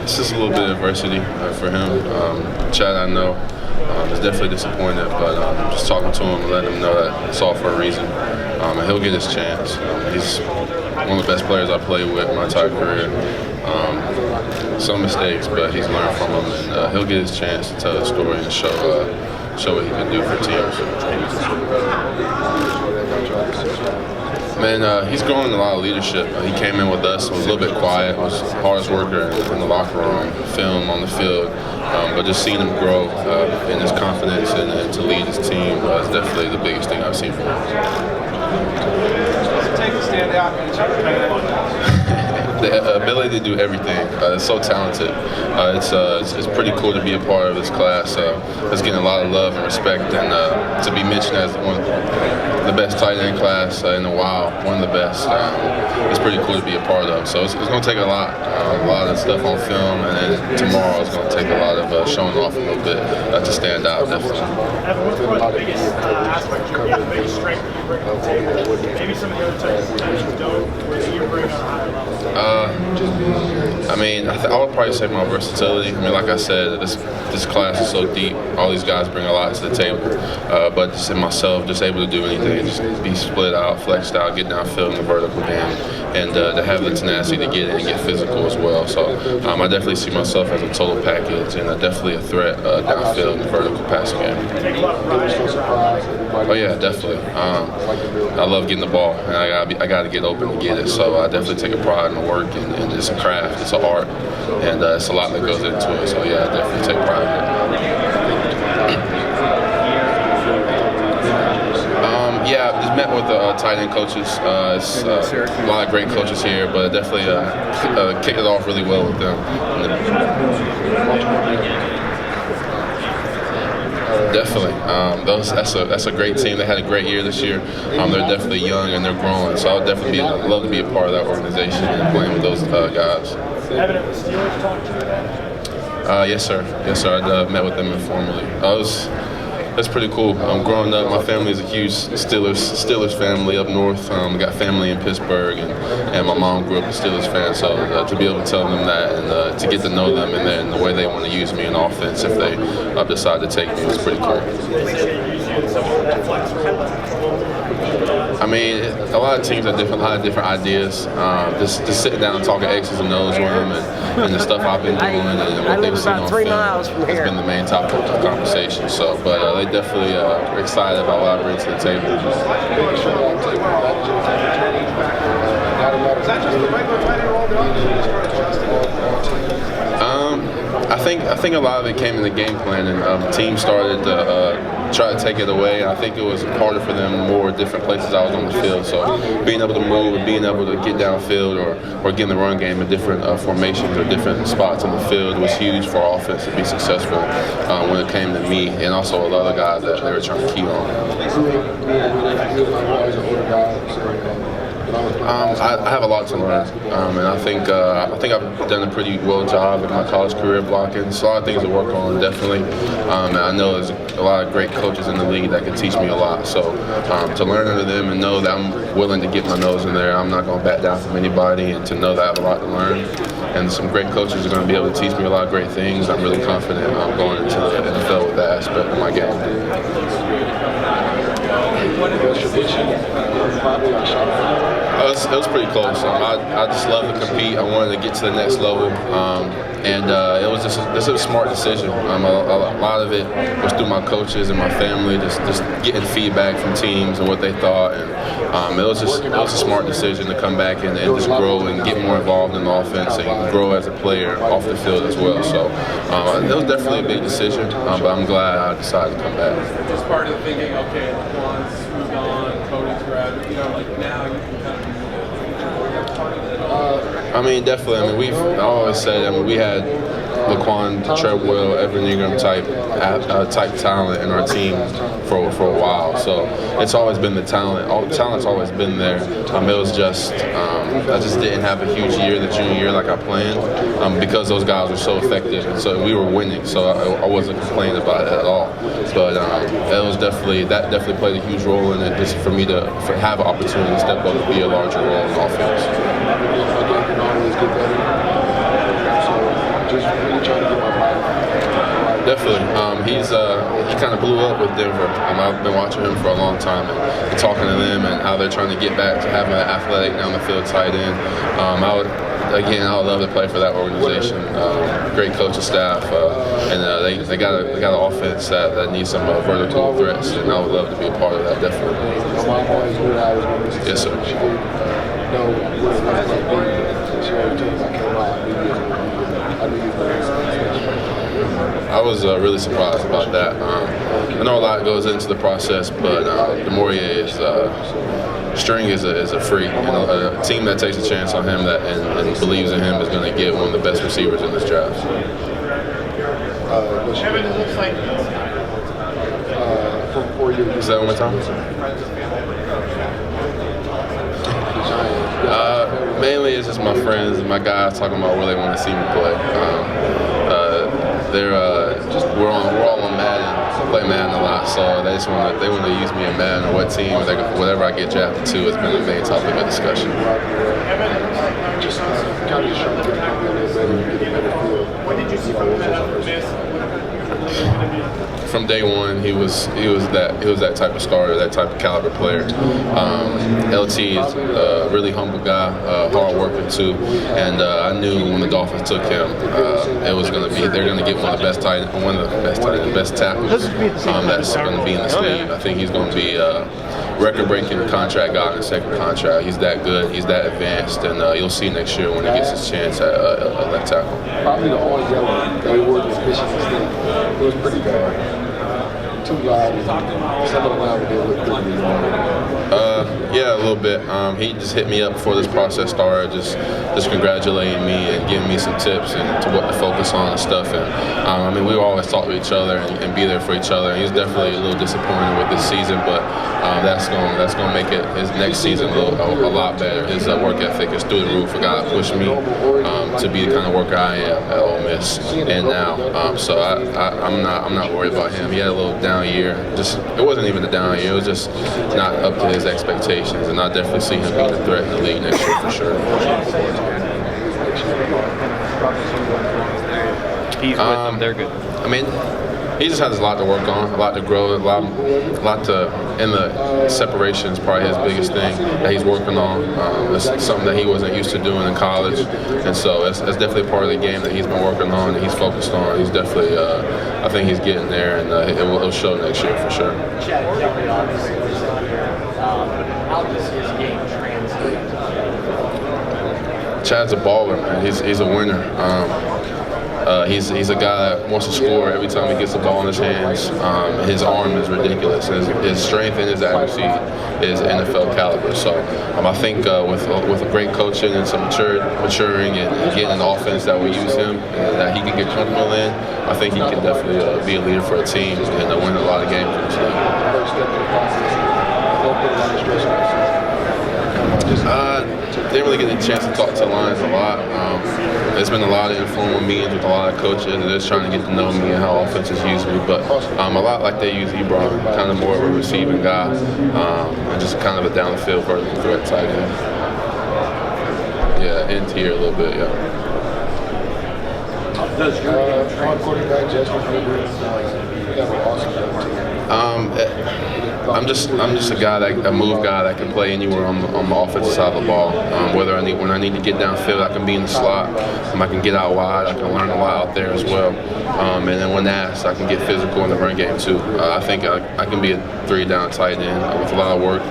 it's just a little bit of adversity for him. Chad, I know, is definitely disappointed, but just talking to him and letting him know that it's all for a reason. And he'll get his chance. He's one of the best players I played with my entire career. Some mistakes, but he's learned from them, and he'll get his chance to tell his story and show what he can do for teams. Man, he's growing a lot of leadership. He came in with us, was a little bit quiet, was the hardest worker in the locker room, film, on the field. But just seeing him grow in his confidence and to lead his team is definitely the biggest thing I've seen from him. Take a stand out and The ability to do everything. It's so talented. It's pretty cool to be a part of this class. It's getting a lot of love and respect, and to be mentioned as one of the best tight end class in a while, one of the best. It's pretty cool to be a part of. So it's going to take a lot of stuff on film, and then tomorrow it's going to take a lot of showing off a little bit to stand out, definitely. what's the biggest aspect of your biggest strength that you bring to the table? Maybe some of the other types of things don't, where you bring on a higher level. I mean, I would probably say my versatility. I mean, like I said, this class is so deep. All these guys bring a lot to the table. But just in myself, just able to do anything, just be split out, flexed out, get downfield in the vertical game, and to have the tenacity to get in and get physical as well. So I definitely see myself as a total package and definitely a threat downfield in the vertical passing game. Oh yeah, definitely. I love getting the ball, and I got to get open to get it. So I definitely take a pride in the work, and it's a craft, it's an art, and it's a lot that goes into it. So yeah, I definitely take pride in it. Yeah, I just met with the tight end coaches. It's a lot of great coaches here, but definitely kicked it off really well with them. Definitely. That's a great team. They had a great year this year. They're definitely young and they're growing. So I would definitely love to be a part of that organization and playing with those guys. Having the Steelers talk to you about? Yes, sir. Yes, sir. I met with them informally. That's pretty cool. Growing up, my family is a huge Steelers family up north. I got family in Pittsburgh, and my mom grew up a Steelers fan. So to be able to tell them that and to get to know them and the way they want to use me in offense if they decide to take me was pretty cool. I mean, a lot of teams have a lot of different ideas. Just sitting down and talking X's and O's with them and the stuff I've been doing and what they've seen on film has been the main topic of the conversation. So, but they definitely are excited about what I bring to the table. Is that just the regular tight end role? I think a lot of it came in the game plan, and the team started to try to take it away. I think it was harder for them more different places I was on the field. So being able to move and being able to get downfield or get in the run game in different formations or different spots on the field was huge for our offense to be successful when it came to me and also a lot of guys that they were trying to key on. I have a lot to learn, and I think I've done a pretty well job in my college career blocking. So a lot of things to work on, definitely. And I know there's a lot of great coaches in the league that can teach me a lot. So to learn under them and know that I'm willing to get my nose in there, I'm not going to back down from anybody, and to know that I have a lot to learn. And some great coaches are going to be able to teach me a lot of great things. I'm really confident going into the NFL with that aspect of my game. It was pretty close. I just love to compete. I wanted to get to the next level, and it was just a smart decision. A lot of it was through my coaches and my family, just getting feedback from teams and what they thought, and it was a smart decision to come back and just grow and get more involved in the offense and grow as a player off the field as well. So it was definitely a big decision, but I'm glad I decided to come back. Just part of the thinking, okay, Laquan's moved on, Cody's grabbed, like now you can kind of I mean, definitely. I mean, I always said, we had Laquan, Treadwell, Engram type talent in our team for a while. So it's always been the talent. All the talent's always been there. It was just I just didn't have a huge year the junior year like I planned because those guys were so effective and so we were winning. So I wasn't complaining about it at all. But it was definitely played a huge role in it, just for me to have an opportunity to step up and be a larger role in offense. just really trying to get my body. Definitely. He kind of blew up with Denver. I've been watching him for a long time and talking to them and how they're trying to get back to having an athletic down the field tight end. I would love to play for that organization. Great coaching staff, and they got an offense that needs some vertical threats, and I would love to be a part of that. Definitely. My mom always knew that I was going to be Yes, sir. She didn't know what it was like being. She always told me I came out. I knew you were I was really surprised about that. I know a lot goes into the process, but Demorier is String is a freak. A team that takes a chance on him and believes in him is going to get one of the best receivers in this draft. Kevin, it looks like from 4 years. Is that one more time? Mainly it's just my friends and my guys talking about where they want to see me play. We're all on Madden, play Madden a lot, so they want to use me in Madden or what team, whatever I get drafted to has been the main topic of discussion. Just kind of trying to get a little better feel. When did you see from that From day one, he was that type of starter, that type of caliber player. LT is a really humble guy, hard worker too, and I knew when the Dolphins took him, they're going to get one of the best tackles that's going to be in this league. I think he's going to be a record-breaking contract guy in his second contract. He's that good, he's that advanced, and you'll see next year when he gets his chance at left tackle. Probably the only yellow they wore was Michigan State. It was pretty bad. Too loud. Some of the line would look pretty. Yeah, a little bit. He just hit me up before this process started, just congratulating me and giving me some tips and to what to focus on and stuff. And we always talk to each other and be there for each other. And he's definitely a little disappointed with this season, but that's going to make it his next season a lot better. His work ethic is through the roof. A guy that pushed me to be the kind of worker I am at Ole Miss and now. So I'm not worried about him. He had a little down year. It wasn't even a down year. It was just not up to his expectations, and I definitely see him being a threat in the league next year for sure. He's with them. They're good. I mean, he just has a lot to work on, a lot to grow, and the separation is probably his biggest thing that he's working on. It's something that he wasn't used to doing in college, and so it's definitely part of the game that he's been working on and he's focused on. He's definitely, I think he's getting there, and it'll show next year for sure. How does his game translate? Chad's a baller, man. He's a winner. He's a guy that wants to score every time he gets the ball in his hands. His arm is ridiculous. His strength and his accuracy is NFL caliber. So I think with a great coaching and some maturing and getting an offense that will use him and that he can get comfortable in, I think he can definitely be a leader for a team and win a lot of games in this league. Didn't really get a chance to talk to the Lions a lot. There's been a lot of informal meetings with a lot of coaches, and they're just trying to get to know me and how offenses use me. But a lot like they use Ebron, kind of more of a receiving guy, and just kind of a down the field vertical threat tight end. Yeah, end tier a little bit, yeah. Does your quarterback Justin Herbert have an awesome team? I'm just a move guy that can play anywhere on the offensive side of the ball. When I need to get downfield, I can be in the slot. I can get out wide. I can learn a lot out there as well. And then when asked, I can get physical in the run game too. I think I can be a 3-down tight end with a lot of work.